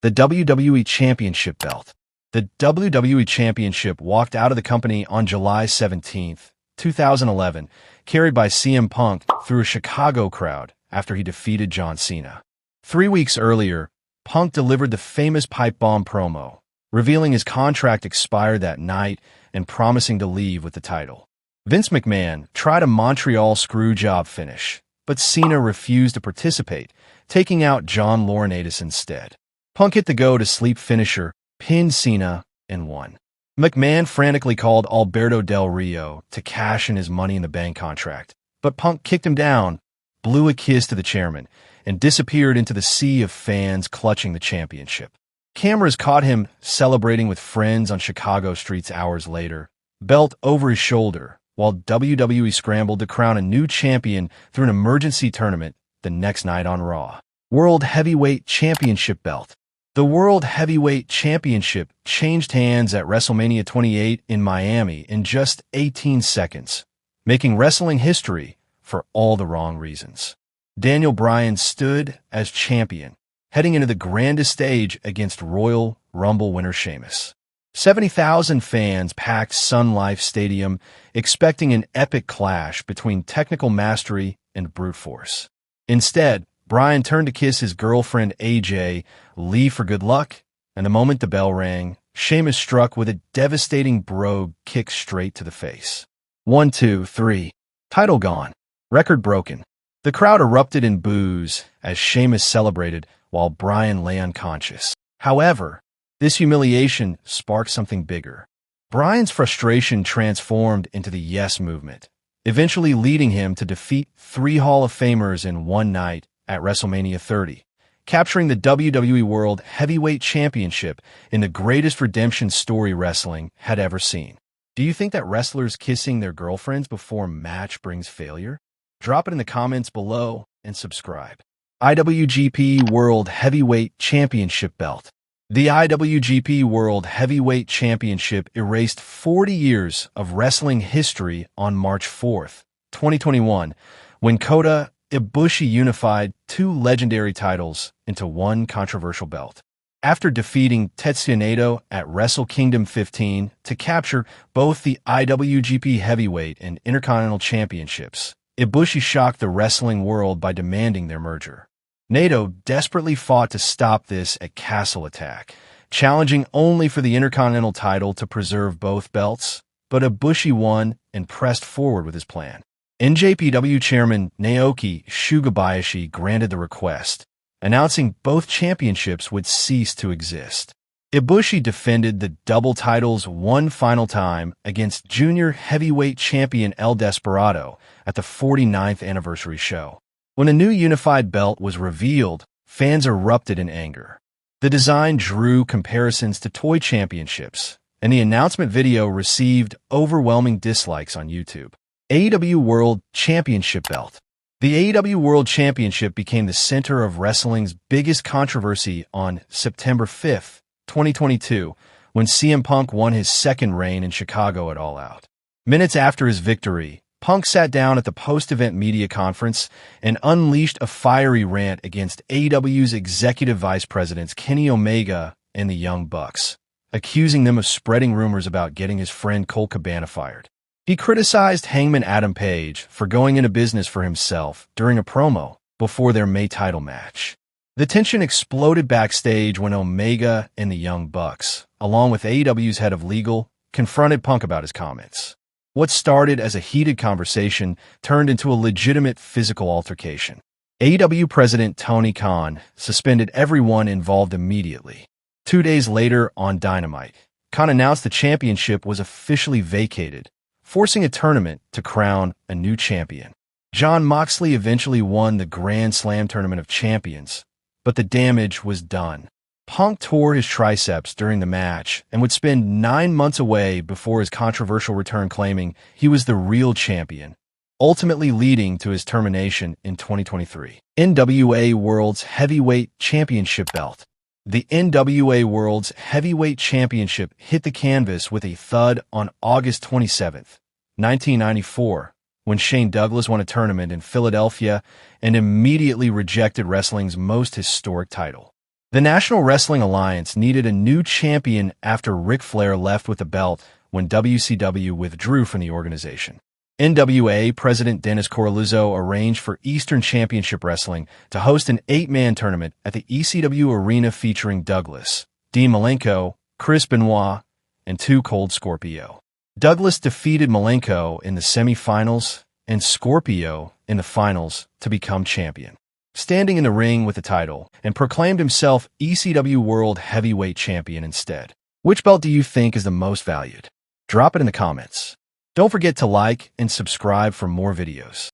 The WWE Championship belt. The WWE Championship walked out of the company on July 17, 2011, carried by CM Punk through a Chicago crowd after he defeated John Cena. 3 weeks earlier, Punk delivered the famous pipe bomb promo, revealing his contract expired that night and promising to leave with the title. Vince McMahon tried a Montreal screwjob finish, but Cena refused to participate, taking out John Laurinaitis instead. Punk hit the go-to-sleep finisher, pinned Cena, and won. McMahon frantically called Alberto Del Rio to cash in his Money in the Bank contract, but Punk kicked him down, blew a kiss to the chairman, and disappeared into the sea of fans clutching the championship. Cameras caught him celebrating with friends on Chicago streets hours later, belt over his shoulder, while WWE scrambled to crown a new champion through an emergency tournament the next night on Raw. World Heavyweight Championship belt. The World Heavyweight Championship changed hands at WrestleMania 28 in Miami in just 18 seconds, making wrestling history for all the wrong reasons. Daniel Bryan stood as champion, heading into the grandest stage against Royal Rumble winner Sheamus. 70,000 fans packed Sun Life Stadium, expecting an epic clash between technical mastery and brute force. Instead, Bryan turned to kiss his girlfriend AJ Lee for good luck, and the moment the bell rang, Sheamus struck with a devastating brogue kick straight to the face. 1, 2, 3. Title gone. Record broken. The crowd erupted in boos as Sheamus celebrated while Bryan lay unconscious. However, this humiliation sparked something bigger. Bryan's frustration transformed into the Yes movement, eventually leading him to defeat 3 Hall of Famers in one night at WrestleMania 30, capturing the WWE World Heavyweight Championship in the greatest redemption story wrestling had ever seen. Do you think that wrestlers kissing their girlfriends before a match brings failure? Drop it in the comments below and subscribe. IWGP World Heavyweight Championship belt. The IWGP World Heavyweight Championship erased 40 years of wrestling history on March 4, 2021, when Kota Ibushi unified 2 legendary titles into one controversial belt. After defeating Tetsuya Naito at Wrestle Kingdom 15 to capture both the IWGP Heavyweight and Intercontinental Championships, Ibushi shocked the wrestling world by demanding their merger. Naito desperately fought to stop this at Castle Attack, challenging only for the Intercontinental title to preserve both belts, but Ibushi won and pressed forward with his plan. NJPW Chairman Naoki Shugabayashi granted the request, announcing both championships would cease to exist. Ibushi defended the double titles one final time against Junior Heavyweight Champion El Desperado at the 49th anniversary show. When a new unified belt was revealed, fans erupted in anger. The design drew comparisons to toy championships, and the announcement video received overwhelming dislikes on YouTube. AEW World Championship belt. The AEW World Championship became the center of wrestling's biggest controversy on September 5, 2022, when CM Punk won his second reign in Chicago at All Out. Minutes after his victory, Punk sat down at the post-event media conference and unleashed a fiery rant against AEW's executive vice presidents Kenny Omega and the Young Bucks, accusing them of spreading rumors about getting his friend Colt Cabana fired. He criticized Hangman Adam Page for going into business for himself during a promo before their May title match. The tension exploded backstage when Omega and the Young Bucks, along with AEW's head of legal, confronted Punk about his comments. What started as a heated conversation turned into a legitimate physical altercation. AEW President Tony Khan suspended everyone involved immediately. 2 days later on Dynamite, Khan announced the championship was officially vacated, forcing a tournament to crown a new champion. Jon Moxley eventually won the Grand Slam Tournament of Champions, but the damage was done. Punk tore his triceps during the match and would spend 9 months away before his controversial return claiming he was the real champion, ultimately leading to his termination in 2023. NWA World's Heavyweight Championship belt. The NWA World's Heavyweight Championship hit the canvas with a thud on August 27, 1994, when Shane Douglas won a tournament in Philadelphia and immediately rejected wrestling's most historic title. The National Wrestling Alliance needed a new champion after Ric Flair left with the belt when WCW withdrew from the organization. NWA President Dennis Coralluzzo arranged for Eastern Championship Wrestling to host an 8-man tournament at the ECW Arena featuring Douglas, Dean Malenko, Chris Benoit, and 2 Cold Scorpio. Douglas defeated Malenko in the semifinals and Scorpio in the finals to become champion, standing in the ring with the title, and proclaimed himself ECW World Heavyweight Champion instead. Which belt do you think is the most valued? Drop it in the comments. Don't forget to like and subscribe for more videos.